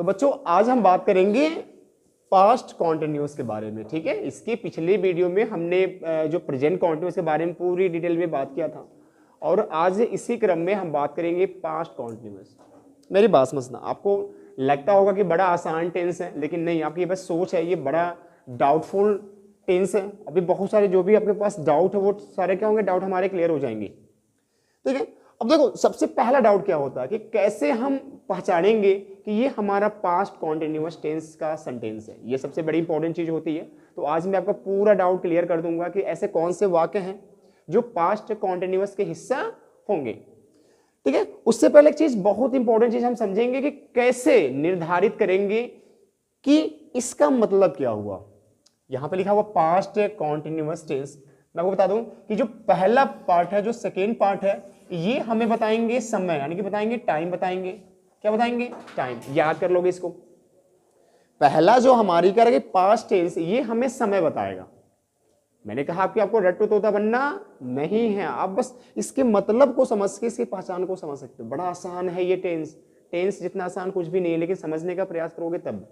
बच्चों आज हम बात करेंगे पास्ट कॉन्टिन्यूअस के बारे में, ठीक है। इसके पिछले वीडियो में हमने जो प्रेजेंट कॉन्टिन्यूअस के बारे में पूरी डिटेल में बात किया था, और आज इसी क्रम में हम बात करेंगे पास्ट कॉन्टिन्यूअस। मेरी बात समझना, आपको लगता होगा कि बड़ा आसान टेंस है, लेकिन नहीं, आपकी बस सोच है, ये बड़ा डाउटफुल टेंस है। अभी बहुत सारे जो भी आपके पास डाउट है वो सारे क्या होंगे, डाउट हमारे क्लियर हो जाएंगे, ठीक है। अब देखो, सबसे पहला डाउट क्या होता है कि कैसे हम पहचानेंगे कि ये हमारा पास्ट कॉन्टिन्यूअस टेंस का सेंटेंस है। ये सबसे बड़ी इंपॉर्टेंट चीज होती है। तो आज मैं आपका पूरा डाउट क्लियर कर दूंगा कि ऐसे कौन से वाक्य हैं जो पास्ट कॉन्टिन्यूअस के हिस्सा होंगे, ठीक है। उससे पहले एक चीज, बहुत इंपॉर्टेंट चीज हम समझेंगे कि कैसे निर्धारित करेंगे कि इसका मतलब क्या हुआ। यहां पे लिखा हुआ पास्ट कॉन्टिन्यूअस टेंस, मैं आपको बता दूं कि जो पहला पार्ट है, जो सेकेंड पार्ट है, ये हमें बताएंगे समय, यानी कि बताएंगे टाइम, बताएंगे क्या, बताएंगे टाइम। याद कर लोगे इसको। पहला जो हमारी करेंगे पास्ट टेंस, ये हमें समय बताएगा। मैंने कहा कि आपको रट्टू तोता बनना नहीं है, आप बस इसके मतलब को समझ के इसकी पहचान को समझ सकते हो। बड़ा आसान है ये टेंस, टेंस जितना आसान कुछ भी नहीं है, लेकिन समझने का प्रयास करोगे तब।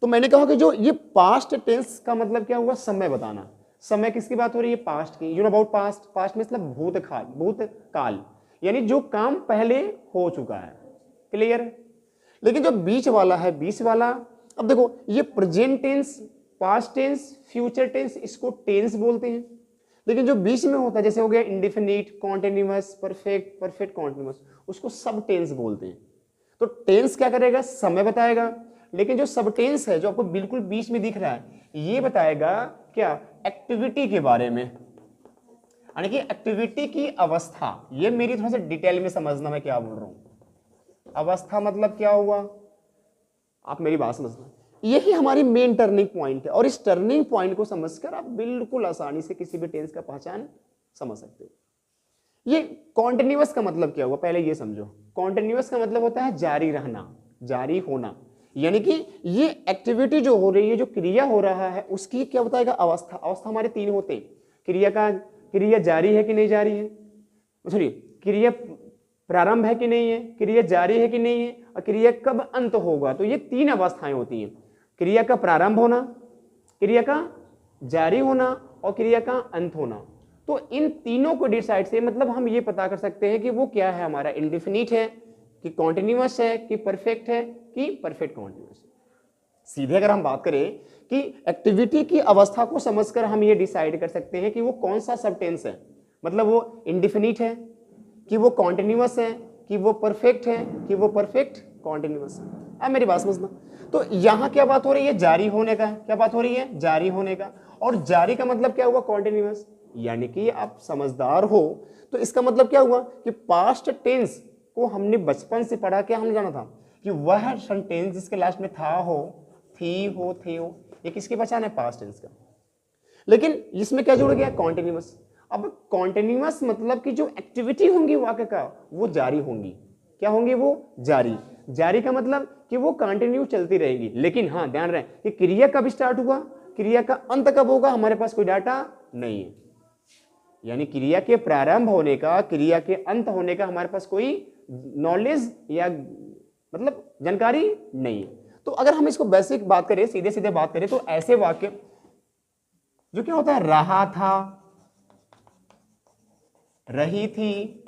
तो मैंने कहा कि जो ये पास्ट टेंस का मतलब क्या हुआ, समय बताना। समय किसकी बात हो रही है, पास्ट की। You know about past, past मतलब भूतकाल, भूतकाल यानी जो काम पहले हो चुका है, क्लियर। लेकिन जो बीच वाला है, बीच वाला, अब देखो ये present tense, past tense, future tense, इसको टेंस बोलते हैं। लेकिन जो बीच में होता है, जैसे हो गया indefinite, continuous, perfect, perfect continuous, उसको सब टेंस बोलते हैं। तो टेंस क्या करेगा, समय बताएगा। लेकिन जो सब टेंस है, जो आपको बिल्कुल बीच में दिख रहा है, ये बताएगा क्या, एक्टिविटी के बारे में, यानी कि एक्टिविटी की अवस्था। ये मेरी थोड़ा सा डिटेल में समझना मैं क्या बोल रहा हूं। अवस्था मतलब क्या हुआ, आप मेरी बात समझना। यही हमारी मेन टर्निंग पॉइंट है, और इस टर्निंग पॉइंट को समझकर आप बिल्कुल आसानी से किसी भी टेंस का पहचान समझ सकते हो। ये कॉन्टिन्यूअस का मतलब क्या हुआ, पहले ये समझो। कॉन्टिन्यूअस का मतलब होता है जारी रहना, जारी होना, यानी कि ये एक्टिविटी जो हो रही है, जो क्रिया हो रहा है, उसकी क्या बताएगा, अवस्था। अवस्था हमारे तीन होते हैं, क्रिया जारी है कि नहीं जारी है, सॉरी, क्रिया प्रारंभ है कि नहीं है, क्रिया जारी है कि नहीं है, और क्रिया कब अंत होगा। तो ये तीन अवस्थाएं होती हैं, क्रिया का प्रारंभ होना, क्रिया का जारी होना, और क्रिया का अंत होना। तो इन तीनों को डिसाइड से मतलब हम ये पता कर सकते हैं कि वो क्या है, हमारा इंडेफिनिट है कि कॉन्टिन्यूअस है कि परफेक्ट है कि परफेक्ट कॉन्टिन्यूअस है। सीधे अगर हम बात करें कि एक्टिविटी की अवस्था को समझकर हम ये डिसाइड कर सकते हैं कि वो कौन सा सब टेंस है, मतलब वो इंडेफिनिट है कि वो कॉन्टिन्यूअस है कि वो परफेक्ट है कि वो परफेक्ट कॉन्टिन्यूअस है। अब मेरी बात समझना। तो यहां क्या बात हो रही है, जारी होने का। क्या बात हो रही है, जारी होने का। और जारी का मतलब क्या हुआ, कॉन्टिन्यूअस। यानी कि आप समझदार हो तो इसका मतलब क्या हुआ कि पास्ट टेंस को हमने बचपन से पढ़ा, क्या हमने जाना था कि वह सेंटेंस जिसके लास्ट में था हो, थी हो, थे हो, ये किसकी पहचान है, पास्ट टेंस का। लेकिन इसमें क्या जुड़ गया, कॉन्टिन्यूअस। अब कॉन्टिन्यूअस मतलब कि जो एक्टिविटी होंगी वाक्य का, वो जारी होंगी। क्या होंगी, वो जारी। जारी का मतलब कि वो कंटिन्यू चलती रहेगी। लेकिन हाँ, ध्यान रहे कि क्रिया कब स्टार्ट हुआ, क्रिया का अंत कब होगा, हमारे पास कोई डाटा नहीं है। यानी क्रिया के प्रारंभ होने का, क्रिया के अंत होने का हमारे पास कोई नॉलेज या मतलब जानकारी नहीं है। तो अगर हम इसको बेसिक बात करें, सीधे सीधे बात करें, तो ऐसे वाक्य जो क्या होता है, रहा था, रही थी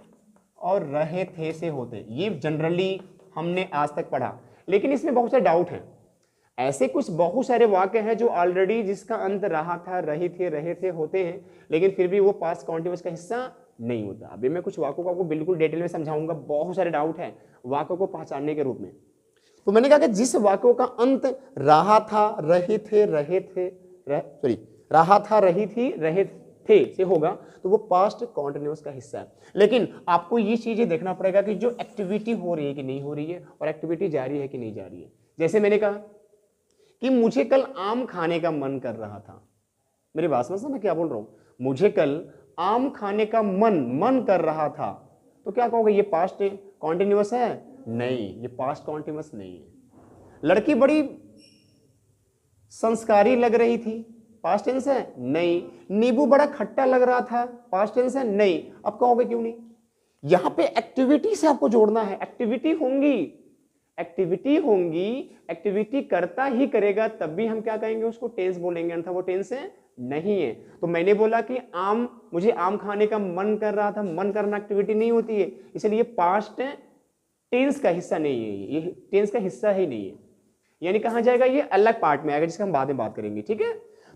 और रहे थे से होते, ये जनरली हमने आज तक पढ़ा। लेकिन इसमें बहुत सारे डाउट हैं। ऐसे कुछ बहुत सारे वाक्य हैं जो ऑलरेडी जिसका अंत रहा था, रही थे, रहे थे होते हैं, लेकिन फिर भी वो पास्ट कॉन्टिन्यूअस का हिस्सा नहीं होता। अभी मैं कुछ वाक्यों को आपको बिल्कुल डिटेल में समझाऊंगा। बहुत सारे डाउट हैं वाक्यों को पहचानने के रूप में। तो मैंने कहा कि जिस वाक्यों का अंत रहा था, रहे थे, रहा था, रही थी, रहे थे से होगा, तो वो पास्ट कॉन्टिन्यूअस का हिस्सा है। लेकिन आपको ये चीजें देखना पड़ेगा कि जो एक्टिविटी हो रही है कि नहीं हो रही है, और एक्टिविटी जारी है कि नहीं जारी है। जैसे मैंने कहा कि मुझे कल आम खाने का मन कर रहा था। मेरी बात समझना मैं क्या बोल रहा हूं, मुझे कल आम खाने का मन कर रहा था। तो क्या कहोगे, ये पास्ट कॉन्टिन्यूअस है? नहीं, ये पास्ट कॉन्टिन्यूअस नहीं है। लड़की बड़ी संस्कारी लग रही थी, पास्ट टेंस है? नहीं। नींबू बड़ा खट्टा लग रहा था, पास्ट टेंस है? नहीं। अब कहोगे क्यों नहीं? यहां पे एक्टिविटी से आपको जोड़ना है, एक्टिविटी होंगी, एक्टिविटी होंगी, एक्टिविटी करता ही करेगा तब भी हम क्या कहेंगे, उसको टेंस बोलेंगे, अन्यथा वो टेंस है नहीं है। तो मैंने बोला कि मुझे आम खाने का मन कर रहा था, मन करना एक्टिविटी नहीं होती है, इसलिए पास्ट टेंस का हिस्सा नहीं है, ये टेंस का हिस्सा ही नहीं है, यानी कहाँ जाएगा, ये अलग पार्ट में आएगा जिसका हम बाद में बात करेंगे, ठीक है।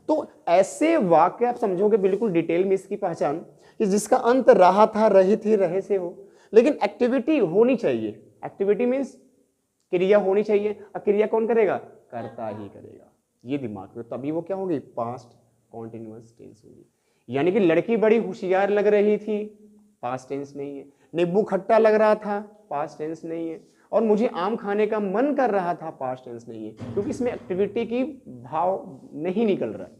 तो ऐसे वाक्य आप समझोगे बिल्कुल डिटेल में इसकी पहचान, कि जिसका अंत रहा था, रही थी, रहे से हो, लेकिन एक्टिविटी होनी चाहिए। एक्टिविटी मीन्स क्रिया होनी चाहिए, और क्रिया कौन करेगा, करता ही करेगा, ये दिमाग में, तभी वो क्या होगी, पास्ट कॉन्टिन्यूअस टेंस होगी। यानी कि लड़की बड़ी होशियार लग रही थी, पास्ट टेंस नहीं है। नींबू खट्टा लग रहा था, पास्ट टेंस नहीं है। और मुझे आम खाने का मन कर रहा था, पास्ट टेंस नहीं है, क्योंकि इसमें एक्टिविटी की भाव नहीं निकल रहा है।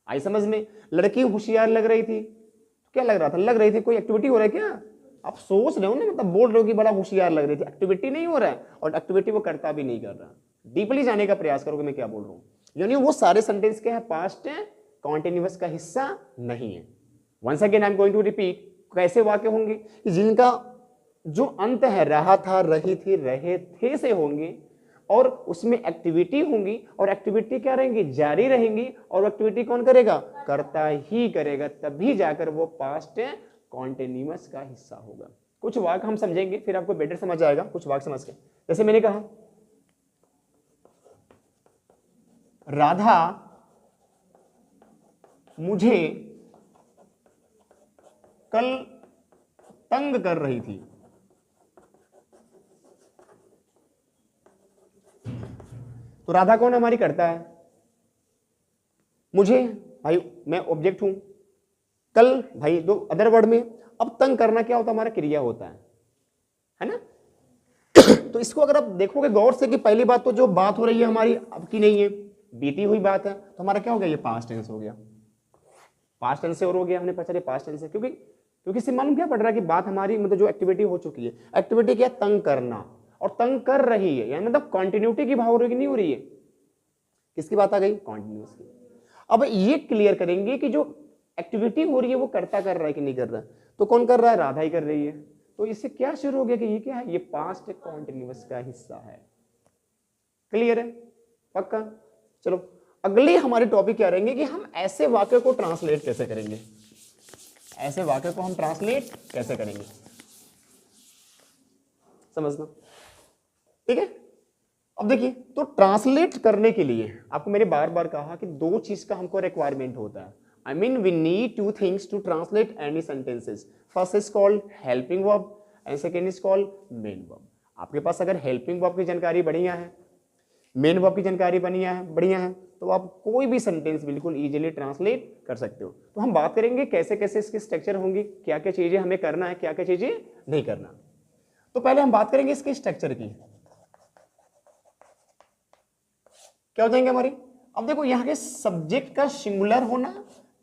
आई समझ में। लड़की होशियार लग रही थी, क्या लग रहा था, लग रही थी, कोई एक्टिविटी हो रहा है क्या, आप सोच रहे हो ना, मतलब बोल रहे हो कि बड़ा होशियार लग रही थी, एक्टिविटी नहीं हो रहा है, और एक्टिविटी वो करता भी नहीं कर रहा। डीपली जाने का प्रयास करोगे मैं क्या बोल रहा हूँ, यानी वो सारे सेंटेंस के हैं पास्ट कॉन्टिन्यूअस का हिस्सा नहीं है। Once again I am going to repeat, कैसे वाक्य होंगे कि जिनका जो अंत है रहा था, रही थी, रहे थे से होंगे, और उसमें एक्टिविटी होंगी, और एक्टिविटी क्या रहेंगी, जारी रहेंगी, और एक्टिविटी कौन करेगा, करता ही करेगा, तभी जाकर वो पास्ट कॉन्टिन्यूअस का हिस्सा होगा। कुछ वाक्य हम समझेंगे, फिर आपको बेटर समझ आएगा, कुछ वाक्य समझ के। जैसे मैंने कहा, राधा मुझे कल तंग कर रही थी। तो राधा कौन हमारी करता है, मुझे भाई मैं ऑब्जेक्ट हूं, कल भाई दो अदर वर्ड में। अब तंग करना क्या होता है, हमारा क्रिया होता है ना। तो इसको अगर आप देखोगे गौर से कि पहली बात तो जो बात हो रही है हमारी अब की नहीं है, बीती हुई बात है, तो हमारा क्या हो गया, ये पास्ट टेंस हो गया, पास्ट टेंस से और हो गया, हमने पता पास्ट टेंस है, क्योंकि इससे मालूम क्या पड़ रहा है कि बात हमारी मतलब जो एक्टिविटी हो चुकी है, एक्टिविटी क्या, तंग करना, और तंग कर रही है, यानी मतलब कंटिन्यूटी की भाव हो रही नहीं हो रही है, किसकी बात आ गई, कॉन्टिन्यूअस की। अब ये क्लियर करेंगे कि जो एक्टिविटी हो रही है वो करता कर रहा है कि नहीं कर रहा है, तो कौन कर रहा है, राधा ही कर रही है। तो इससे क्या शुरू हो गया कि ये क्या है, ये पास्ट कॉन्टिन्यूअस का हिस्सा है। क्लियर है, पक्का। चलो अगले हमारे टॉपिक क्या रहेंगे कि हम ऐसे वाक्य को ट्रांसलेट कैसे करेंगे, ऐसे वाक्य को हम ट्रांसलेट कैसे करेंगे, समझना, ठीक है। अब देखिए, तो ट्रांसलेट करने के लिए आपको मैंने बार बार कहा कि दो चीज का हमको रिक्वायरमेंट होता है। I mean we need two things to translate any sentences. First is called helping verb and second is called main verb. आपके पास अगर helping verb की जानकारी बढ़िया है, main verb की जानकारी बढ़िया है, तो आप कोई भी सेंटेंस बिल्कुल इजीली ट्रांसलेट कर सकते हो। तो हम बात करेंगे कैसे कैसे इसकी स्ट्रक्चर होंगी, क्या क्या चीजें हमें करना है, क्या क्या चीजें नहीं करना। तो पहले हम बात करेंगे इसके स्ट्रक्चर की, क्या हो जाएंगे हमारी। अब देखो यहाँ के सब्जेक्ट का सिंगुलर होना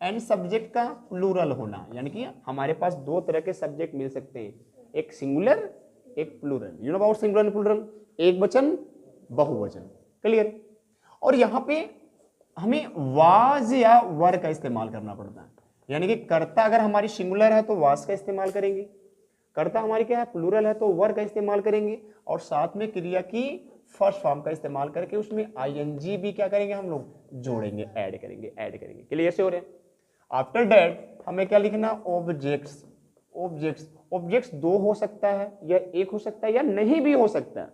एंड सब्जेक्ट का प्लूरल होना, यानी कि हमारे पास दो तरह के सब्जेक्ट मिल सकते हैं, एक सिंगुलर एक plural. You know about singular and plural, एक वचन बहुवचन, क्लियर। और यहाँ पे हमें वाज या वर का इस्तेमाल करना पड़ता है, यानी कि कर्ता अगर हमारी सिंगुलर है तो वाज का इस्तेमाल करेंगे, कर्ता हमारी क्या है प्लूरल है तो वर का इस्तेमाल करेंगे, और साथ में क्रिया की फर्स्ट फॉर्म का इस्तेमाल करके उसमें आईएनजी भी क्या करेंगे हम लोग जोड़ेंगे, ऐड करेंगे। क्लियर से हो रहे हैं। आफ्टर दैट हमें क्या लिखना, ऑब्जेक्ट्स। ऑब्जेक्ट्स दो हो सकता है या एक हो सकता है या नहीं भी हो सकता है,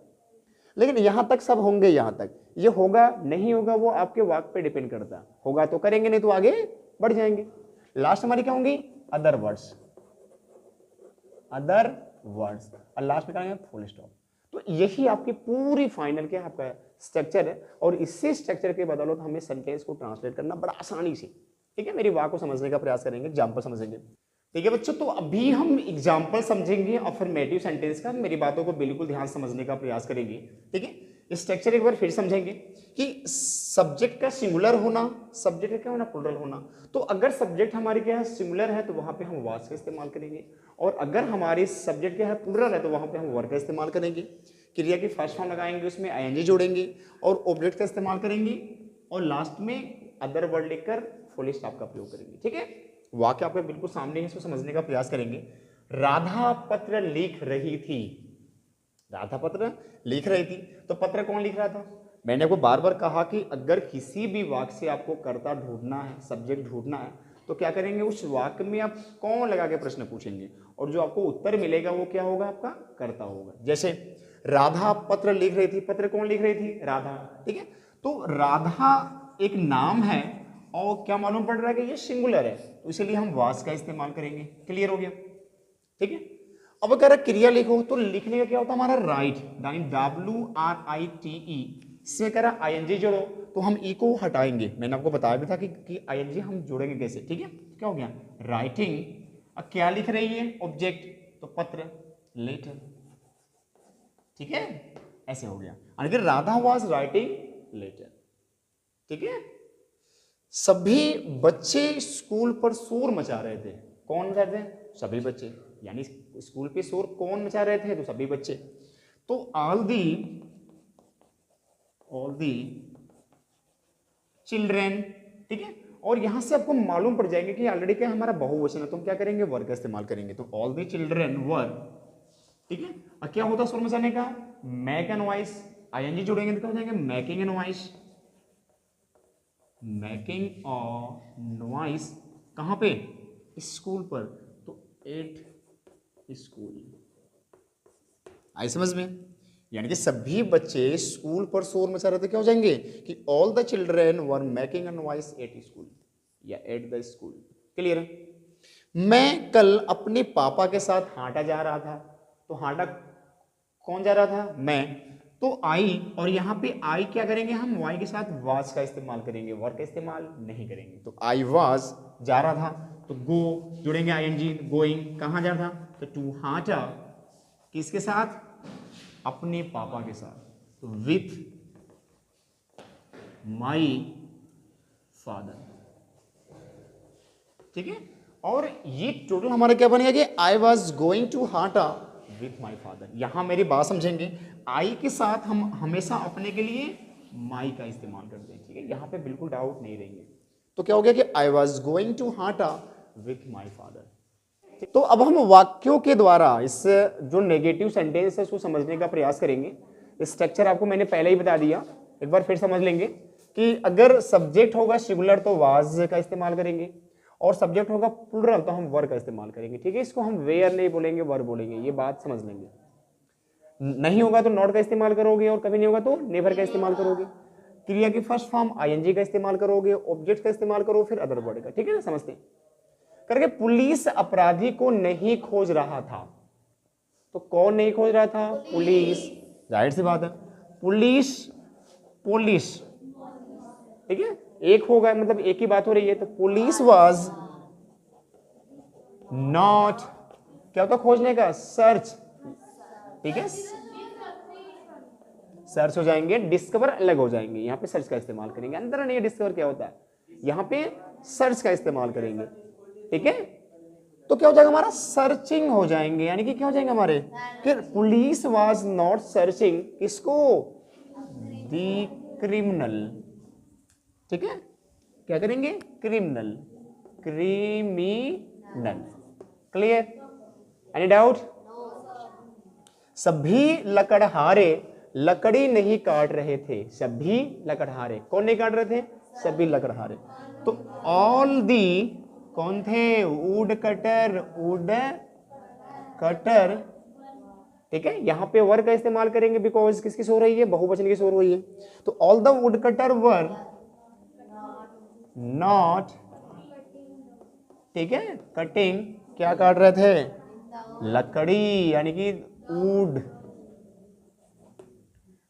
लेकिन यहां तक सब होंगे, यहां तक। ये होगा नहीं होगा वो आपके वाक्य पे डिपेंड करता है, होगा तो करेंगे नहीं तो आगे बढ़ जाएंगे। लास्ट हमारी क्या होंगी, अदर वर्ड्स, और लास्ट में करेंगे फुल स्टॉप। तो यही आपकी पूरी फाइनल क्या आपका स्ट्रक्चर है, और इसी स्ट्रक्चर के बदौलत हमें सेंटेंस को ट्रांसलेट करना बड़ा आसानी से, ठीक है। मेरी बात को समझने का प्रयास करेंगे, एग्जाम्पल समझेंगे, ठीक है बच्चों। तो अभी हम एग्जाम्पल समझेंगे अफर्मेटिव सेंटेंस का, मेरी बातों को बिल्कुल ध्यान समझने का प्रयास करेंगे, ठीक है। स्ट्रक्चर एक बार फिर समझेंगे कि सब्जेक्ट का सिंगुलर होना, सब्जेक्ट का क्या होना, प्लूरल होना। तो अगर सब्जेक्ट हमारी क्या है सिंगुलर है तो वहां पे हम वाज का इस्तेमाल करेंगे, और अगर हमारी सब्जेक्ट क्या है प्लूरल है तो वहां पे हम वर्ब का इस्तेमाल करेंगे। क्रिया की फर्स्ट फॉर्म लगाएंगे, उसमें आईएनजी जोड़ेंगे और ऑब्जेक्ट का इस्तेमाल करेंगे, और लास्ट में अदर वर्ड लिखकर फुल स्टॉप का प्रयोग करेंगे, ठीक है। वाक्य आपके बिल्कुल सामने है, इसको समझने का प्रयास करेंगे। राधा पत्र लिख रही थी, राधा पत्र लिख रही थी। तो पत्र कौन लिख रहा था? मैंने आपको बार बार कहा कि अगर किसी भी वाक्य से आपको कर्ता ढूंढना है, सब्जेक्ट ढूंढना है, तो क्या करेंगे, उस वाक्य में आप कौन लगा के प्रश्न पूछेंगे और जो आपको उत्तर मिलेगा वो क्या होगा, आपका कर्ता होगा। जैसे राधा पत्र लिख रही थी, पत्र कौन लिख रही थी? राधा। ठीक है, तो राधा एक नाम है और क्या मालूम पड़ रहा है कि ये सिंगुलर है, तो इसलिए हम वास का इस्तेमाल करेंगे। क्लियर हो गया? ठीक है। अब अगर क्रिया लिखो तो लिखने का क्या होता है हमारा? राइट, यानी WRITE। इसमें कह रहा ING जोड़ो, तो हम ई को हटाएंगे। मैंने आपको बताया भी था कि ING हम जोड़ेंगे कैसे। ठीक है, क्या हो गया? राइटिंग। अब क्या लिख रही है? ऑब्जेक्ट, तो पत्र, लेटर। ठीक है, ऐसे हो गया। अगर राधा वाज राइटिंग लेटर। ठीक है, सभी बच्चे स्कूल पर शोर मचा रहे थे। कौन मचा रहे थे? सभी बच्चे, यानी स्कूल पे शोर कौन मचा रहे थे? तो सभी बच्चे। तो ऑल दी चिल्ड्रेन। ठीक है, और यहां से आपको मालूम पड़ जाएंगे कि ऑलरेडी क्या हमारा बहुवचन है, तो हम क्या करेंगे? वर का इस्तेमाल करेंगे। तो ऑल दी चिल्ड्रेन वर। ठीक है, और क्या होता है शोर मचाने का? Make an voice. ING जोड़ेंगे तो क्या हो जाएंगे? Making an voice. मेकिंग और नॉइस कहां पे? स्कूल पर। तो एट स्कूल। आई समझ में? यानी कि सभी बच्चे स्कूल पर शोर मचा रहे थे, क्या हो जाएंगे कि all the children were making a noise at school या एट द स्कूल। क्लियर है? मैं कल अपने पापा के साथ हाटा जा रहा था। तो हाटा कौन जा रहा था? मैं। तो आई, और यहां पे आई क्या करेंगे हम? वाई के साथ वाज का इस्तेमाल करेंगे, वर का इस्तेमाल नहीं करेंगे। तो आई वाज जा रहा था, तो गो जुड़ेंगे ING, गोइंग। कहां जा रहा था? तो टू हाटा। किसके साथ? अपने पापा के साथ, तो विथ माई फादर। ठीक है, और ये टोटल हमारा क्या बनेगा कि आई वॉज गोइंग टू हाटा विथ माई फादर। यहां मेरी बात समझेंगे, आई के साथ हम हमेशा अपने के लिए माई का इस्तेमाल करते हैं। ठीक है, यहां पे बिल्कुल डाउट नहीं रहेंगे। तो क्या हो गया कि आई वॉज गोइंग टू हाटा विथ माई फादर। तो अब हम वाक्यों के द्वारा इस जो नेगेटिव सेंटेंस है उसको समझने का प्रयास करेंगे। स्ट्रक्चर आपको मैंने पहले ही बता दिया, एक बार फिर समझ लेंगे कि अगर सब्जेक्ट होगा सिंगुलर तो वाज का इस्तेमाल करेंगे, और सब्जेक्ट होगा प्लूरल तो हम वर का इस्तेमाल करेंगे। ठीक है, इसको हम वेयर नहीं बोलेंगे, वर बोलेंगे, ये बात समझ लेंगे। नहीं होगा तो नॉट का इस्तेमाल करोगे, और कभी नहीं होगा तो नेवर का इस्तेमाल करोगे। क्रिया की फर्स्ट फॉर्म ING का इस्तेमाल करोगे, ऑब्जेक्ट का इस्तेमाल करो, फिर अदर वर्ड का। ठीक है ना, समझते करके। पुलिस अपराधी को नहीं खोज रहा था। तो कौन नहीं खोज रहा था? पुलिस। जाहिर सी बात है, पुलिस पुलिस। ठीक है, एक होगा, मतलब एक ही बात हो रही है। तो पुलिस वाज नॉट, क्या होता खोजने का? सर्च। ठीक है, सर्च हो जाएंगे, डिस्कवर अलग हो जाएंगे। यहाँ पे सर्च का इस्तेमाल करेंगे, अंदर नहीं डिस्कवर क्या होता है, यहाँ पे सर्च का इस्तेमाल करेंगे। ठीक है, तो क्या हो जाएगा हमारा? सर्चिंग हो जाएंगे, यानी कि क्या हो जाएंगे हमारे? फिर पुलिस वाज नॉट सर्चिंग किसको? दी क्रिमिनल। ठीक है, क्या करेंगे? Criminal, criminal. Clear? Any doubt? सभी लकड़हारे लकड़ी नहीं काट रहे थे। सभी लकड़हारे कौन नहीं काट रहे थे? सभी लकड़हारे। तो ऑल दी कौन थे? Would cutter, would cutter. ठीक है, यहां पे वर का इस्तेमाल करेंगे बिकॉज किसकी सो रही है? बहुवचन की सो रही है। तो all the wood cutter were not, ठीक है, कटिंग, क्या काट रहे थे? लकड़ी, यानी कि वुड।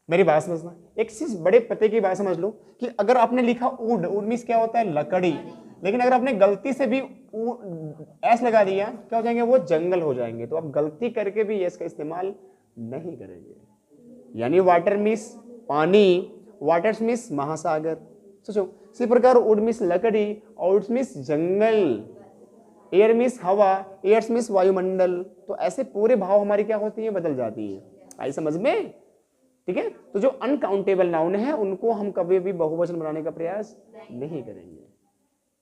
मेरी बात समझना, एक चीज बड़े पते की बात समझ लो कि अगर आपने लिखा वुड, वुड मीन्स क्या होता है? लकड़ी। लेकिन अगर आपने गलती से भी एस लगा दिया, क्या हो जाएंगे? वो जंगल हो जाएंगे। तो आप गलती करके भी एस का इस्तेमाल नहीं करेंगे। यानी वाटर मीन्स पानी, वाटर मीन्स महासागर। सोचो, इसी प्रकार वुड मीन्स लकड़ी, और would means jungle, air means हवा, एयर्स मीन्स वायुमंडल। तो ऐसे पूरे भाव हमारी क्या होती है? बदल जाती है। आई समझ में? ठीक है, तो जो अनकाउंटेबल नाउन है उनको हम कभी भी बहुवचन बनाने का प्रयास नहीं करेंगे।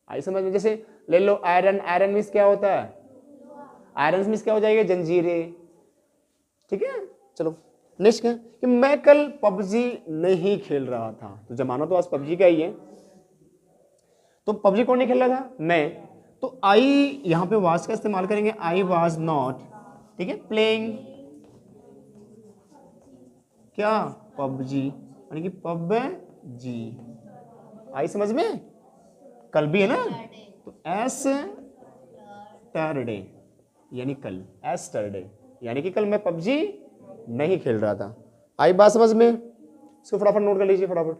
आई समझ में? जैसे ले लो आयरन, आयरन मीन्स क्या होता है? आयरन मीन्स क्या हो जाएगा? जंजीरें। ठीक है, चलो नेक्स्ट क्या कि मैं कल पबजी नहीं खेल रहा था, तो जमाना तो आज पबजी का ही है, तो पबजी कौन नहीं खेल रहा था? मैं। तो आई यहां पे वाज का इस्तेमाल करेंगे, आई वाज नॉट, ठीक है, प्लेइंग क्या? पबजी, यानी कि पबजी। आई समझ में? कल भी है ना, तो एस टर्डे यानी कल, एस टर्डे यानी कि कल मैं पबजी नहीं खेल रहा था। आई बात समझ में? इसको फटाफट नोट कर लीजिए फटाफट,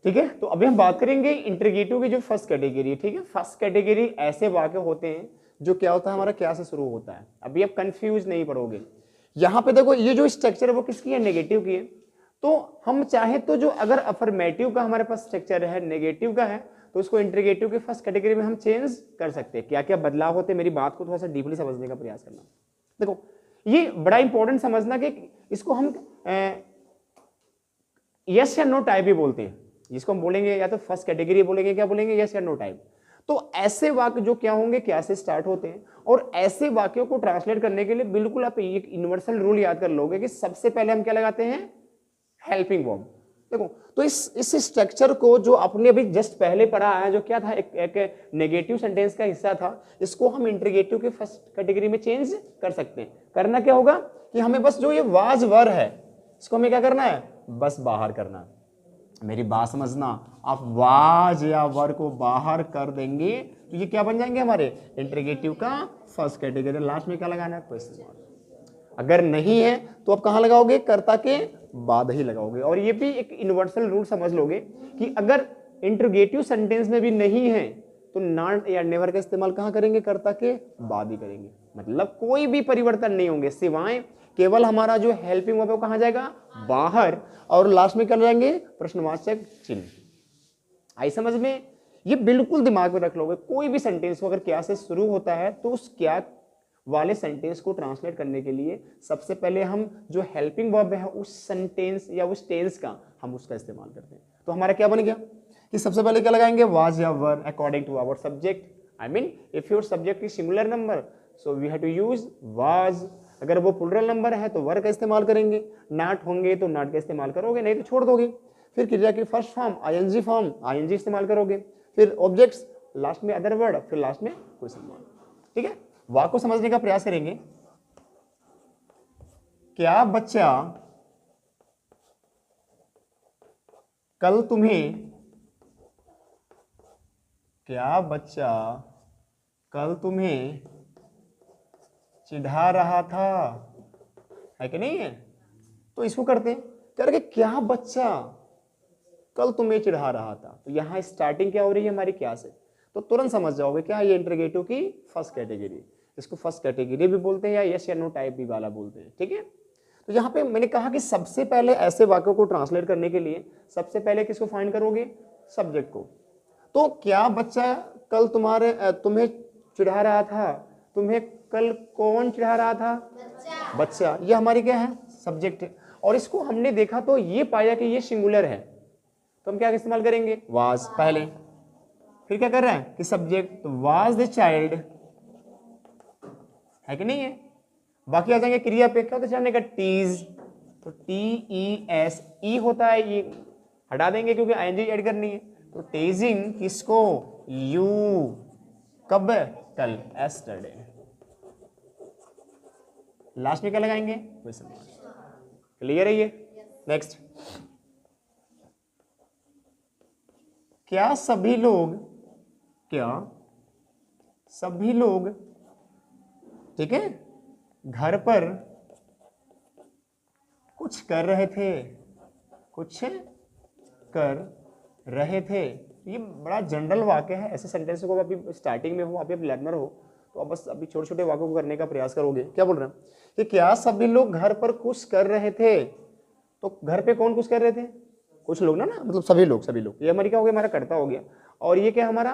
ठीक है। तो अभी हम बात करेंगे इंट्रोगेटिव की जो फर्स्ट कैटेगरी, ठीक है। फर्स्ट कैटेगरी ऐसे वाक्य होते हैं जो क्या होता है हमारा, क्या से शुरू होता है। अभी आप कंफ्यूज नहीं पड़ोगे। यहां पे देखो ये जो स्ट्रक्चर है वो किसकी है? नेगेटिव की है। तो हम चाहे तो जो अगर अफर्मेटिव का हमारे पास स्ट्रक्चर है, नेगेटिव का है, तो उसको इंट्रोगेटिव की फर्स्ट कैटेगरी में हम चेंज कर सकते हैं। क्या क्या बदलाव होते हैं, मेरी बात को थोड़ा सा डीपली समझने का प्रयास करना। देखो ये बड़ा इंपॉर्टेंट समझना कि इसको हम यस या नो टाइप भी बोलते हैं। जिसको हम बोलेंगे या तो फर्स्ट कैटेगरी बोलेंगे, क्या बोलेंगे? यस या नो टाइप। तो ऐसे वाक्य जो क्या होंगे, क्या से स्टार्ट होते हैं, और ऐसे वाक्यों को ट्रांसलेट करने के लिए बिल्कुल आप एक यूनिवर्सल रूल याद कर लोगे कि सबसे पहले हम क्या लगाते हैं? Helping verb. देखो तो इस स्ट्रक्चर को जो आपने अभी जस्ट पहले पढ़ा है, जो क्या था, एक नेगेटिव सेंटेंस का हिस्सा था, इसको हम इंट्रोगेटिव के फर्स्ट कैटेगरी में चेंज कर सकते हैं। करना क्या होगा कि हमें बस जो ये वाज वर है, इसको हमें क्या करना है? बस बाहर करना है। मेरी बात समझना, आप वाज या वर को बाहर कर देंगे तो ये क्या बन जाएंगे? हमारे इंट्रोगेटिव का फर्स्ट कैटेगरी। लास्ट में क्या लगाना है? Question mark. अगर नहीं है तो आप कहां लगाओगे? कर्ता के बाद ही लगाओगे। और ये भी एक यूनिवर्सल रूल समझ लोगे कि अगर इंट्रोगेटिव सेंटेंस में भी नहीं है तो नॉट या नेवर का इस्तेमाल कहां करेंगे? कर्ता के बाद ही करेंगे। मतलब कोई भी परिवर्तन नहीं होंगे, सिवाय केवल हमारा जो हेल्पिंग वर्ब है वो कहां जाएगा? बाहर। और लास्ट में कर जाएंगे प्रश्नवाचक चिन्ह। आई समझ में? ये बिल्कुल दिमाग में रख लोगे। कोई भी सेंटेंस को अगर क्या से शुरू होता है तो उस क्या वाले सेंटेंस को ट्रांसलेट करने के लिए सबसे पहले हम जो हेल्पिंग वर्ब है उस सेंटेंस या उस टेंस का हम उसका इस्तेमाल करते हैं। तो हमारा क्या बन गया कि सबसे पहले क्या लगाएंगे? वाज या were according to our subject. I mean if your subject is singular number so we have to use was. अगर वो प्लूरल नंबर है तो वर का इस्तेमाल करेंगे, नॉट होंगे तो नॉट का इस्तेमाल करोगे, नहीं तो छोड़ दोगे। फिर क्रिया की फर्स्ट फॉर्म आईएनजी इस्तेमाल करोगे। फिर ऑब्जेक्ट्स, लास्ट में अदर वर्ड, फिर लास्ट में क्वेश्चन मार्क। ठीक है, वाक्य को समझने का प्रयास करेंगे। क्या बच्चा कल तुम्हें चिढ़ा रहा था, है कि नहीं है? तो इसको करते हैं करके, क्या बच्चा कल तुम्हें चिढ़ा रहा था। तो यहां स्टार्टिंग क्या हो रही है हमारी? क्या से। तो तुरंत समझ जाओगे क्या ये इंट्रोगेटिव की फर्स्ट कैटेगरी। इसको फर्स्ट कैटेगरी भी बोलते हैं या यस या नो टाइप भी वाला बोलते हैं। ठीक है, तो यहाँ पे मैंने कहा कि सबसे पहले ऐसे वाक्यों को ट्रांसलेट करने के लिए सबसे पहले किसको फाइंड करोगे? सब्जेक्ट को। तो क्या बच्चा कल तुम्हें चिढ़ा रहा था, तुम्हें कल कौन चिढ़ा रहा था? बच्चा। ये हमारी क्या है? सब्जेक्ट है। और इसको हमने देखा तो ये पाया कि ये सिंगुलर है, तो हम क्या इस्तेमाल करेंगे? वाज पहले। फिर क्या कर रहा है कि सब्जेक्ट, वाज द चाइल्ड, है कि नहीं है? बाकी आ जाएंगे क्रिया पे। क्या होता है? टीज, तो TES, ई होता है, ये हटा देंगे क्योंकि आईएनजी ऐड करनी है। तो टीजिंग किसको? यू। कब? कल, एस्टरडे। लास्ट में क्या लगाएंगे? Question mark. क्लियर है ये? नेक्स्ट, क्या सभी लोग ठीक है घर पर कुछ कर रहे थे। ये बड़ा जनरल वाक्य है। ऐसे सेंटेंस को अभी स्टार्टिंग में हो, अभी आप लर्नर हो, तो अब बस अभी छोटे छोटे वाक्यों को करने का प्रयास करोगे। क्या बोल रहे हैं कि क्या सभी लोग घर पर कुछ कर रहे थे। तो घर पे कौन कुछ कर रहे थे? कुछ लोग ना मतलब सभी लोग। ये हमारी क्या हो गया? हमारा कर्ता हो गया। और ये क्या हमारा?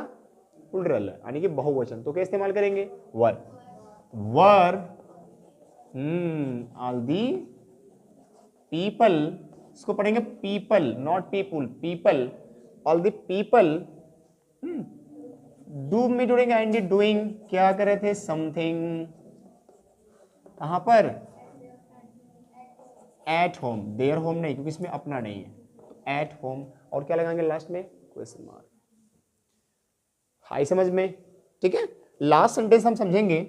प्लूरल है, यानी कि बहुवचन। तो क्या इस्तेमाल करेंगे? Were all the people. इसको पढ़ेंगे people, not people, people. All the people. Do में जोड़ेंगे आईएनजी, डूइंग। क्या कर रहे थे? समथिंग। कहां पर? एट होम, देयर होम नहीं क्योंकि इसमें अपना नहीं है, एट होम। और क्या लगाएंगे लास्ट में, क्वेश्चन मार्क। हाई समझ में, ठीक है। लास्ट सेंटेंस हम समझेंगे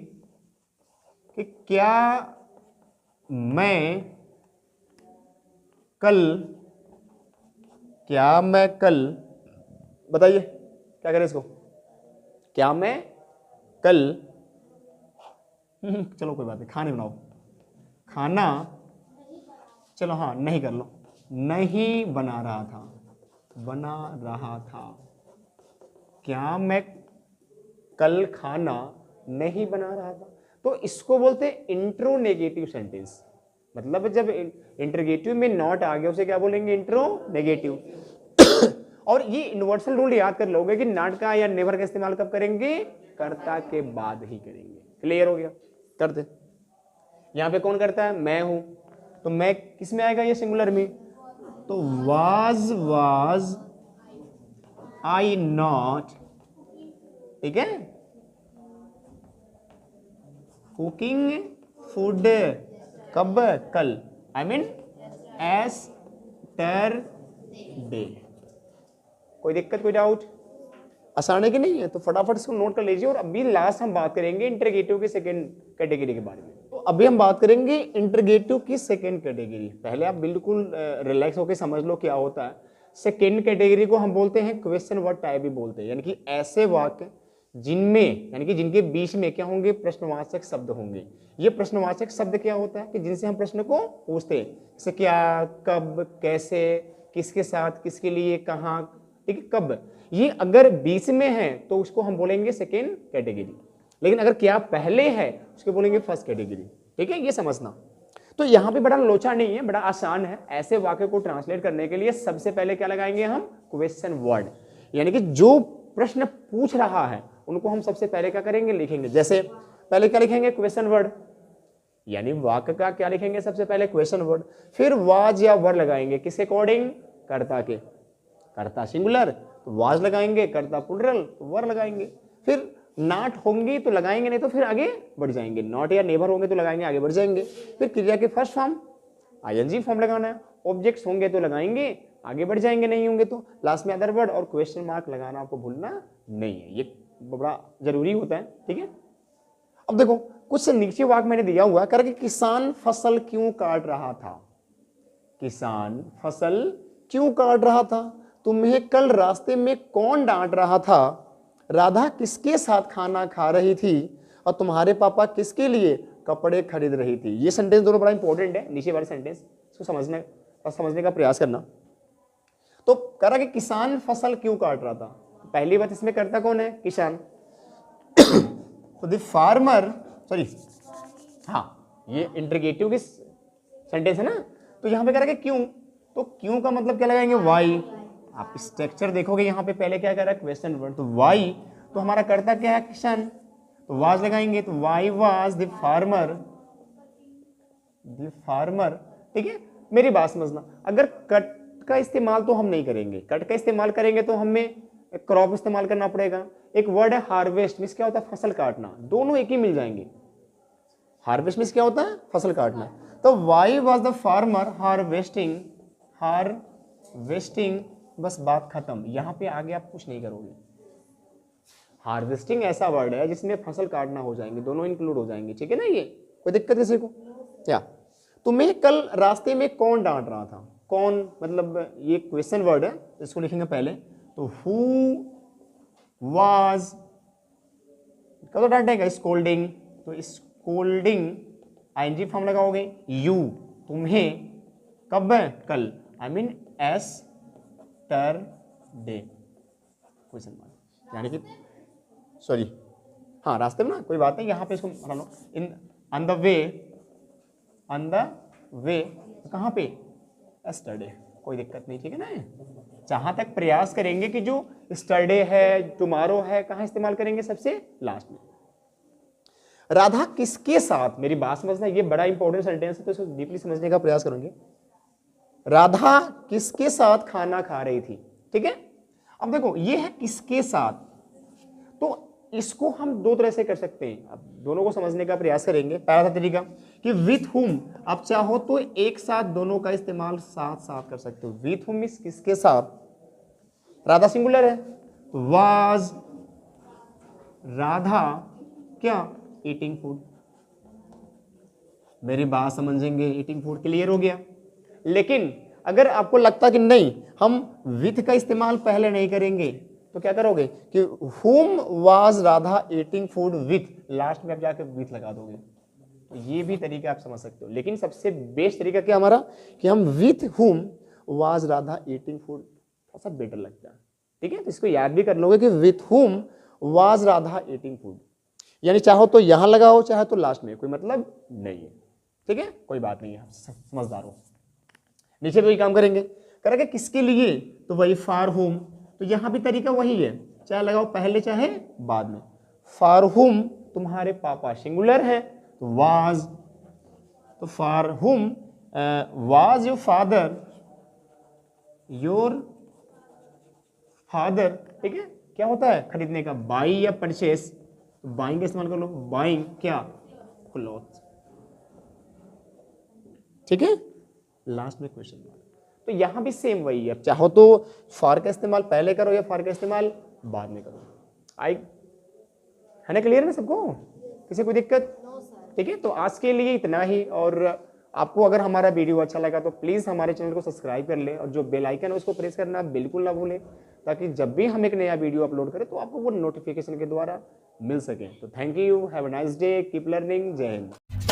कि क्या मैं कल बताइए क्या करें इसको, क्या मैं कल चलो कोई बात नहीं, खाने बनाओ, खाना, चलो हाँ नहीं कर लो, नहीं बना रहा था, क्या मैं कल खाना नहीं बना रहा था। तो इसको बोलते हैं इंट्रोनेगेटिव सेंटेंस। मतलब जब इंटरगेटिव में नॉट आ गया उसे क्या बोलेंगे, इंट्रोनेगेटिव। और ये यूनिवर्सल रूल याद कर लोगे कि नॉट का या नेवर का इस्तेमाल कब करेंगे, कर्ता के बाद ही करेंगे। क्लियर हो गया, करते। यहां पे कौन करता है, मैं हूं, तो मैं किस में आएगा, ये सिंगुलर में, तो वाज आई नॉट, ठीक है, कुकिंग फूड, कब, कल, आई मीन एस्टरडे। कोई दिक्कत, कोई डाउट, आसान है कि नहीं है, तो फटाफट इसको नोट कर लीजिए। और अभी लास्ट हम बात करेंगे इंटरगेटिव की सेकंड कैटेगरी के बारे में। तो अभी हम बात करेंगे इंटरगेटिव की सेकंड कैटेगरी। पहले आप बिल्कुल रिलैक्स होकर समझ लो क्या होता है। सेकंड कैटेगरी को हम बोलते हैं क्वेश्चन वर्ड टाइप भी बोलते हैं, यानी कि ऐसे वाक्य जिनमें, यानी कि जिनके बीच में क्या होंगे, प्रश्नवाचक शब्द होंगे। ये प्रश्नवाचक शब्द क्या होता है कि जिनसे हम प्रश्न को पूछते हैं, जैसे क्या, कब, कैसे, किसके साथ, किसके लिए, कहाँ, ठीक है, कब। ये अगर बीच में है तो उसको हम बोलेंगे सेकेंड कैटेगरी, लेकिन अगर क्या पहले है उसको बोलेंगे फर्स्ट कैटेगरी, ठीक है, ये समझना। तो यहाँ पे बड़ा लोचा नहीं है, बड़ा आसान है। ऐसे वाक्य को ट्रांसलेट करने के लिए सबसे पहले क्या लगाएंगे हम, क्वेश्चन वर्ड, यानी कि जो प्रश्न पूछ रहा है उनको हम सबसे पहले क्या करेंगे, लिखेंगे। जैसे पहले क्या लिखेंगे, क्वेश्चन वर्ड, यानी वाक्य का क्या लिखेंगे, सबसे पहले क्वेश्चन वर्ड। फिर वाज या वर लगाएंगे, किसके अकॉर्डिंग, कर्ता के, कर्ता सिंगुलर तो वाज लगाएंगे, कर्ता प्लुरल तो वर लगाएंगे। फिर नॉट होंगी तो लगाएंगे, नहीं तो फिर आगे बढ़ जाएंगे। नॉट या नेवर होंगे तो लगाएंगे, आगे बढ़ जाएंगे। फिर क्रिया के फर्स्ट फॉर्म आईएनजी फॉर्म लगाना है। ऑब्जेक्ट्स होंगे तो लगाएंगे, आगे बढ़ जाएंगे, नहीं होंगे तो लास्ट में अदर वर्ड और क्वेश्चन मार्क लगाना आपको भूलना नहीं है, ये बड़ा जरूरी होता है, ठीक है। अब देखो कुछ नीचे वाक्य मैंने दिया हुआ करके, किसान फसल क्यों काट रहा था, किसान फसल क्यों काट रहा था, तुम्हें कल रास्ते में कौन डांट रहा था, राधा किसके साथ खाना खा रही थी, और तुम्हारे पापा किसके लिए कपड़े खरीद रही थी। ये सेंटेंस दोनों बड़ा इंपॉर्टेंट है, नीचे वाले सेंटेंस इसको समझने का प्रयास करना। तो कह रहा कि किसान फसल क्यों काट रहा था, पहली बात इसमें करता कौन है, किसान। तो द फार्मर, सॉरी हाँ ये इंटरगेटिव की सेंटेंस है ना, तो यहाँ पे कह रहा है क्यों, तो क्यों का मतलब क्या लगाएंगे, वाई। आप स्ट्रक्चर देखोगे यहाँ पे पहले क्या कर रहा है, क्वेश्चन वर्ड, तो वाई, तो हमारा करता क्या है, किसान, तो वाज लगाएंगे, तो वाई वाज द फार्मर, ठीक है। मेरी बात समझना, अगर कट का इस्तेमाल तो हम नहीं करेंगे, कट का इस्तेमाल करेंगे तो हमें क्रॉप इस्तेमाल करना पड़ेगा। एक वर्ड है हार्वेस्ट, मींस क्या होता है, फसल काटना, दोनों एक ही मिल जाएंगे। हार्वेस्ट मींस क्या होता है, फसल काटना। तो why was the farmer harvesting, बस बात खत्म, यहां पे आगे आप कुछ नहीं करोगे। हार्वेस्टिंग ऐसा वर्ड है जिसमें फसल काटना हो जाएंगे, दोनों इंक्लूड हो जाएंगे, ठीक है ना। ये कोई दिक्कत किसी को क्या, तुम्हें कल रास्ते में कौन डांट रहा था, कौन मतलब ये क्वेश्चन वर्ड है, इसको लिखेंगे पहले, तो हु वाज, कब डांटेगा, स्कोल्डिंग, तो स्कोल्डिंग आईएनजी फॉर्म लगाओगे, यू तुम्हें, कब, कल, I mean yesterday, question mark, यानी कि सॉरी हाँ रास्ते में ना, कोई बात नहीं, यहाँ पे इसको हटा लो, इन ऑन द वे, कहाँ पे, एस्टरडे, कोई दिक्कत नहीं, ठीक है ना। जहां तक प्रयास करेंगे कि जो स्टरडे है, टुमारो है, कहाँ इस्तेमाल करेंगे, सबसे लास्ट में। राधा किसके साथ, मेरी बात समझना, ये बड़ा इंपॉर्टेंट सेंटेंस है, तो इसको डीपली समझने का प्रयास करेंगे। राधा किसके साथ खाना खा रही थी, ठीक है। अब देखो ये है किसके साथ, तो इसको हम दो तरह से कर सकते हैं, अब दोनों को समझने का प्रयास करेंगे। पहला तरीका कि विथ हुम, आप चाहो तो एक साथ दोनों का इस्तेमाल साथ साथ कर सकते हो। विथ हुम मींस किसके साथ, राधा सिंगुलर है, वाज राधा क्या, ईटिंग फूड। मेरी बात समझेंगे, ईटिंग फूड क्लियर हो गया। लेकिन अगर आपको लगता कि नहीं हम विथ का इस्तेमाल पहले नहीं करेंगे तो क्या करोगे कि हुम was Radha eating food with, last में आप जाके विथ लगा दोगे। तो ये भी तरीका आप समझ सकते हो, लेकिन सबसे बेस्ट तरीका क्या हमारा कि हम with whom was Radha eating food, थोड़ा सा बेटर लगता है। ठीक है, तो इसको याद भी कर लोगे कि with whom was Radha eating food, यानी चाहो तो यहां लगाओ चाहे तो लास्ट में, कोई मतलब नहीं है। ठीक है, कोई बात नहीं है, समझदार हो। नीचे भी वही काम करेंगे, करेंगे किसके लिए, तो वही फॉर हुम, तो यहां भी तरीका वही है, चाहे लगाओ पहले चाहे बाद में। फॉर हुम तुम्हारे पापा सिंगुलर है तो वाज, तो फॉर हुम was your father, your father. ठीक है, क्या होता है खरीदने का, बाई या परचेस, बाइंग का इस्तेमाल कर लो, बाइंग क्या, क्लॉथ। ठीक है, लास्ट में क्वेश्चन मार्क। तो यहां भी सेम वही है, चाहो तो फॉर का इस्तेमाल पहले करो या फॉर का इस्तेमाल बाद में करो। आई है ना, क्लियर है सबको, किसी कोई दिक्कत? ठीक है, तो आज के लिए इतना ही। और आपको अगर हमारा वीडियो अच्छा लगा तो प्लीज़ हमारे चैनल को सब्सक्राइब कर ले और जो बेल आइकन है उसको प्रेस करना बिल्कुल ना भूलें, ताकि जब भी हम एक नया वीडियो अपलोड करें तो आपको वो नोटिफिकेशन के द्वारा मिल सके। तो thank you, have a nice day, keep learning, जय हिंद।